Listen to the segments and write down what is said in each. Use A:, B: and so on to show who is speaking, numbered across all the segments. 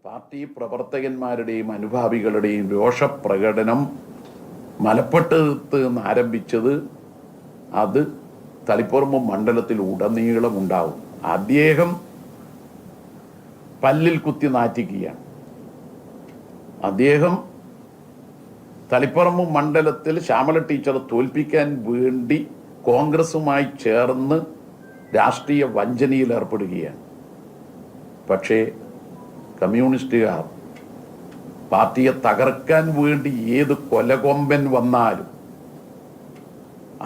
A: Party പ്രവർത്തകന്മാരുടെയും അനുഭാവികളുടെയും രോഷപ്രകടനം മലപ്പട്ടത്ത് നിന്ന് ആരംഭിച്ചത് അത് തളിപ്പറമ്പ് മണ്ഡലത്തിൽ ഉടനീളം ഉണ്ടാവും. അദ്ദേഹം പല്ലിൽ കുത്തി നാറ്റിക്കുകയാണ്. അദ്ദേഹം തളിപ്പറമ്പ് മണ്ഡലത്തിൽ ശ്യാമള ടീച്ചറെ തോൽപ്പിക്കാൻ വേണ്ടി കോൺഗ്രസുമായി ചേർന്ന് രാഷ്ട്രീയ വഞ്ചനയിൽ ഏർപ്പെടുകയാണ്. പക്ഷേ കമ്മ്യൂണിസ്റ്റുകാർ പാർട്ടിയെ തകർക്കാൻ വേണ്ടി ഏത് കൊലകൊമ്പൻ വന്നാലും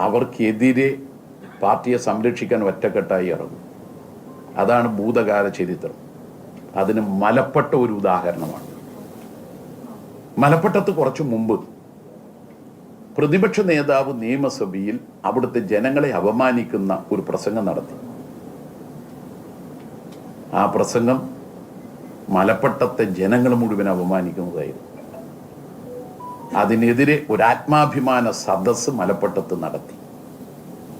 A: അവർക്കെതിരെ പാർട്ടിയെ സംരക്ഷിക്കാൻ ഒറ്റക്കെട്ടായി ഇറങ്ങും. അതാണ് ഭൂതകാല ചരിത്രം. അതിന് മലപ്പെട്ട ഒരു ഉദാഹരണമാണ്. മലപ്പട്ടത്ത് കുറച്ചു മുമ്പ് പ്രതിപക്ഷ നേതാവ് നിയമസഭയിൽ അവിടുത്തെ ജനങ്ങളെ അപമാനിക്കുന്ന ഒരു പ്രസംഗം നടത്തി. ആ പ്രസംഗം മലപ്പട്ടത്തെ ജനങ്ങൾ മുഴുവൻ അപമാനിക്കുന്നതായിരുന്നു. അതിനെതിരെ ഒരു ആത്മാഭിമാന സദസ്സ് മലപ്പട്ടത്ത് നടത്തി.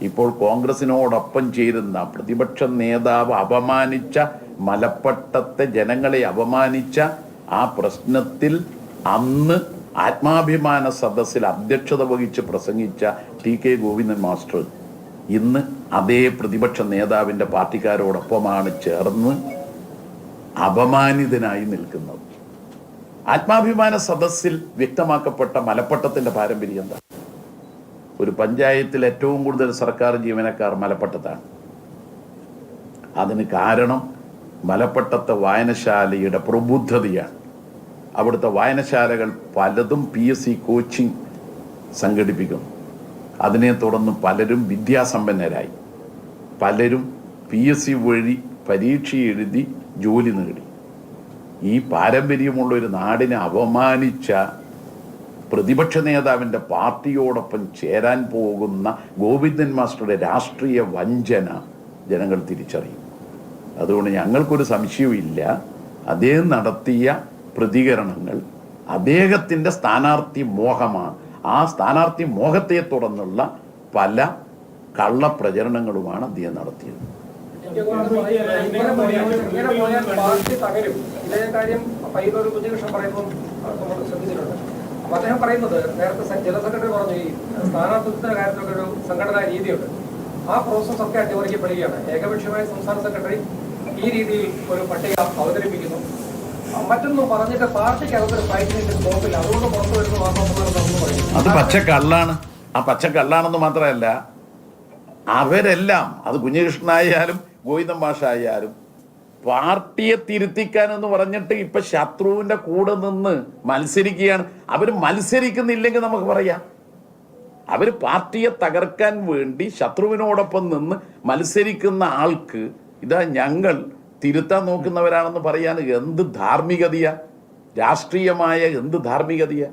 A: ഇപ്പോൾ കോൺഗ്രസിനോടൊപ്പം ചേരുന്ന പ്രതിപക്ഷ നേതാവ് അപമാനിച്ച, മലപ്പട്ടത്തെ ജനങ്ങളെ അപമാനിച്ച ആ പ്രശ്നത്തിൽ അന്ന് ആത്മാഭിമാന സദസ്സിൽ അധ്യക്ഷത വഹിച്ച് പ്രസംഗിച്ച ടി.കെ. ഗോവിന്ദൻ മാസ്റ്റർ ഇന്ന് അതേ പ്രതിപക്ഷ നേതാവിൻ്റെ പാർട്ടിക്കാരോടൊപ്പമാണ് ചേർന്ന് അപമാനിതനായി നിൽക്കുന്നത്. ആത്മാഭിമാന സദസ്സിൽ വ്യക്തമാക്കപ്പെട്ട മലപ്പട്ടത്തിന്റെ പാരമ്പര്യം എന്താ? ഒരു പഞ്ചായത്തിൽ ഏറ്റവും കൂടുതൽ സർക്കാർ ജീവനക്കാർ മലപ്പട്ടത്താണ്. അതിന് കാരണം മലപ്പട്ടത്തെ വായനശാലയുടെ പ്രബുദ്ധതയാണ്. അവിടുത്തെ വായനശാലകൾ പലതും PSC കോച്ചിങ് സംഘടിപ്പിക്കുന്നു. അതിനെ തുടർന്ന് പലരും വിദ്യാസമ്പന്നരായി, പലരും PSC വഴി പരീക്ഷ എഴുതി ജോലി നേടി. ഈ പാരമ്പര്യമുള്ള ഒരു നാടിനെ അപമാനിച്ച പ്രതിപക്ഷ നേതാവിൻ്റെ പാർട്ടിയോടൊപ്പം ചേരാൻ പോകുന്ന ഗോവിന്ദൻ മാസ്റ്ററുടെ രാഷ്ട്രീയ വഞ്ചന ജനങ്ങൾ തിരിച്ചറിയും. അതുകൊണ്ട് ഞങ്ങൾക്കൊരു സംശയവുമില്ല, അദ്ദേഹം നടത്തിയ പ്രതികരണങ്ങൾ അദ്ദേഹത്തിൻ്റെ സ്ഥാനാർത്ഥി മോഹമാണ്. ആ സ്ഥാനാർത്ഥി മോഹത്തെ തുടർന്നുള്ള പല കള്ളപ്രചരണങ്ങളുമാണ് അദ്ദേഹം നടത്തിയത്.
B: അദ്ദേഹം പറയുന്നത് നേരത്തെ ജനറൽ സെക്രട്ടറി പറഞ്ഞു, ഈ സ്ഥാനാർത്ഥിത്വത്തിന്റെ കാര്യത്തിലൊക്കെ ഒരു സംഘടനാ രീതിയുണ്ട്. ആ പ്രോസസ് ഒക്കെ അട്ടിമറിക്കപ്പെടുകയാണ്. ഏകപക്ഷീയമായ സംസ്ഥാന സെക്രട്ടറി ഈ രീതിയിൽ ഒരു പട്ടിക അവതരിപ്പിക്കുന്നു. മറ്റൊന്നും പറഞ്ഞിട്ട് പാർട്ടിക്ക് അകത്തൊരു ഫൈറ്റിന് സ്കോപ്പില്ല. അതുകൊണ്ട് പുറത്തു വരുന്ന വാർത്താസമ്മേളനം പറയും
A: അത് പച്ചക്കള്ളാണ്. ആ പച്ചക്കള്ളാണെന്ന് മാത്രമല്ല, അവരെല്ലാം, അത് കുഞ്ഞികൃഷ്ണനായാലും ഗോവിന്ദൻ മാഷായാലും, പാർട്ടിയെ തിരുത്തിക്കാനെന്ന് പറഞ്ഞിട്ട് ഇപ്പൊ ശത്രുവിന്റെ കൂടെ നിന്ന് മത്സരിക്കുകയാണ്. അവർ മത്സരിക്കുന്നില്ലെങ്കിൽ നമുക്ക് പറയാം, അവർ പാർട്ടിയെ തകർക്കാൻ വേണ്ടി ശത്രുവിനോടൊപ്പം നിന്ന് മത്സരിക്കുന്ന ആൾക്ക് ഇതാ ഞങ്ങൾ തിരുത്താൻ നോക്കുന്നവരാണെന്ന് പറയാൻ എന്ത് ധാർമ്മികതയാ, രാഷ്ട്രീയമായ എന്ത് ധാർമ്മികതയാ?